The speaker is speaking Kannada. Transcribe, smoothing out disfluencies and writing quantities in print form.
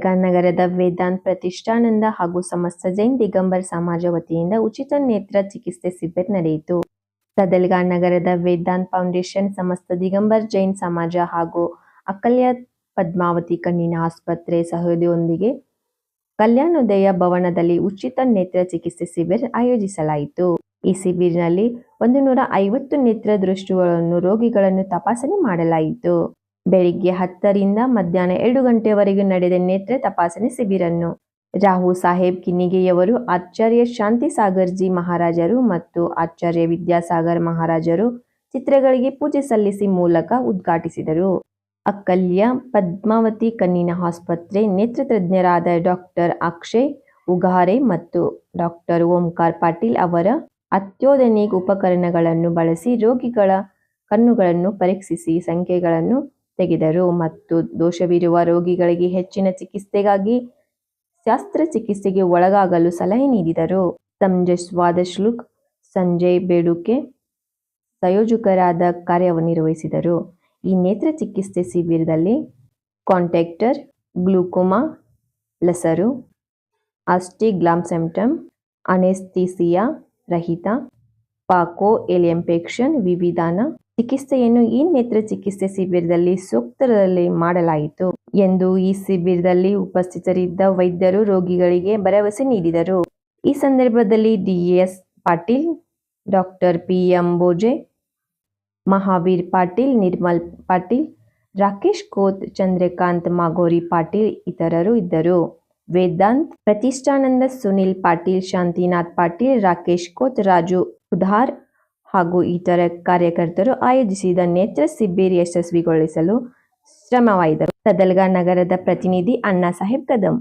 ಸದಲ್ಗಾ ನಗರದ ವೇದಾಂತ್ ಪ್ರತಿಷ್ಠಾನದ ಹಾಗೂ ಸಮಸ್ತ ಜೈನ್ ದಿಗಂಬರ್ ಸಮಾಜ ವತಿಯಿಂದ ಉಚಿತ ನೇತ್ರ ಚಿಕಿತ್ಸೆ ಶಿಬಿರ ನಡೆಯಿತು. ಸದಲ್ಗಾ ನಗರದ ವೇದಾಂತ್ ಫೌಂಡೇಶನ್, ಸಮಸ್ತ ದಿಗಂಬರ್ ಜೈನ್ ಸಮಾಜ ಹಾಗೂ ಅಕ್ಕಲ್ಯ ಪದ್ಮಾವತಿ ಕಣ್ಣಿನ ಆಸ್ಪತ್ರೆ ಸಹಯೋಗದೊಂದಿಗೆ ಕಲ್ಯಾಣೋದಯ ಭವನದಲ್ಲಿ ಉಚಿತ ನೇತ್ರ ಚಿಕಿತ್ಸೆ ಶಿಬಿರ ಆಯೋಜಿಸಲಾಯಿತು. ಈ ಶಿಬಿರನಲ್ಲಿ 150 ನೇತ್ರದೃಷ್ಟಿಗಳನ್ನು ರೋಗಿಗಳನ್ನು ತಪಾಸಣೆ ಮಾಡಲಾಯಿತು. ಬೆಳಿಗ್ಗೆ 10 ರಿಂದ ಮಧ್ಯಾಹ್ನ 2 ಗಂಟೆಯವರೆಗೂ ನಡೆದ ನೇತ್ರ ತಪಾಸಣೆ ಶಿಬಿರನ್ನು ರಾಹು ಸಾಹೇಬ್ ಕಿನ್ನಿಗೆಯವರು, ಆಚಾರ್ಯ ಶಾಂತಿ ಸಾಗರ್ಜಿ ಮಹಾರಾಜರು ಮತ್ತು ಆಚಾರ್ಯ ವಿದ್ಯಾಸಾಗರ್ ಮಹಾರಾಜರು ಚಿತ್ರಗಳಿಗೆ ಪೂಜೆ ಸಲ್ಲಿಸಿ ಮೂಲಕ ಉದ್ಘಾಟಿಸಿದರು. ಅಕ್ಕಲ್ಯ ಪದ್ಮಾವತಿ ಕಣ್ಣಿನ ಆಸ್ಪತ್ರೆ ನೇತ್ರತಜ್ಞರಾದ ಡಾಕ್ಟರ್ ಅಕ್ಷಯ್ ಉಘಾರೆ ಮತ್ತು ಡಾಕ್ಟರ್ ಓಂಕಾರ್ ಪಾಟೀಲ್ ಅವರ ಅತ್ಯಾಧುನಿಕ ಉಪಕರಣಗಳನ್ನು ಬಳಸಿ ರೋಗಿಗಳ ಕಣ್ಣುಗಳನ್ನು ಪರೀಕ್ಷಿಸಿ ಸಂಖ್ಯೆಗಳನ್ನು ತೆಗೆದರು ಮತ್ತು ದೋಷವಿರುವ ರೋಗಿಗಳಿಗೆ ಹೆಚ್ಚಿನ ಚಿಕಿತ್ಸೆಗಾಗಿ ಶಸ್ತ್ರಚಿಕಿತ್ಸೆಗೆ ಒಳಗಾಗಲು ಸಲಹೆ ನೀಡಿದರು. ಸಮಂಜಸವಾದ ಶುಲ್ಕ ಸಂಜಯ್ ಬೇಡುಕೆ ಸಂಯೋಜಕರಾದ ಕಾರ್ಯನಿರ್ವಹಿಸಿದರು. ಈ ನೇತ್ರ ಚಿಕಿತ್ಸೆ ಶಿಬಿರದಲ್ಲಿ ಕಾಂಟ್ಯಾಕ್ಟರ್, ಗ್ಲೂಕೋಮಾ, ಲಸರು, ಆಸ್ಟಿಗ್ಲಾಸೆಂಟಮ್, ಅನೆಸ್ಥೀಸಿಯಾ ರಹಿತ, ಪಾಕೋ ಎಲಿಂಪೆಕ್ಷನ್ ವಿಧಾನ ಚಿಕಿತ್ಸೆಯನ್ನು ಈ ನೇತ್ರ ಚಿಕಿತ್ಸೆ ಶಿಬಿರದಲ್ಲಿ ಸೂಕ್ತದಲ್ಲಿ ಮಾಡಲಾಯಿತು ಎಂದು ಈ ಶಿಬಿರದಲ್ಲಿ ಉಪಸ್ಥಿತರಿದ್ದ ವೈದ್ಯರು ರೋಗಿಗಳಿಗೆ ಭರವಸೆ ನೀಡಿದರು. ಈ ಸಂದರ್ಭದಲ್ಲಿ D S. Patil, doctor P M. Boje, Mahavir Patil, Nirmal Patil, Rakesh Koth, Chandrakant Magori Patil ಇತರರು ಇದ್ದರು. ವೇದಾಂತ್ ಪ್ರತಿಷ್ಠಾನದ ಸುನಿಲ್ ಪಾಟೀಲ್, ಶಾಂತಿನಾಥ್ ಪಾಟೀಲ್, ರಾಕೇಶ್ ಕೋತ್, ರಾಜು ಉಧಾರ್ ಹಾಗೂ ಇತರ ಕಾರ್ಯಕರ್ತರು ಆಯೋಜಿಸಿದ ನೇತ್ರ ಶಿಬಿರ ಯಶಸ್ವಿಗೊಳಿಸಲು ಶ್ರಮವಹಿಸಿದರು. ಸದಲ್ಗಾ ನಗರದ ಪ್ರತಿನಿಧಿ ಅಣ್ಣಾ ಸಾಹೇಬ್ ಕದಂ.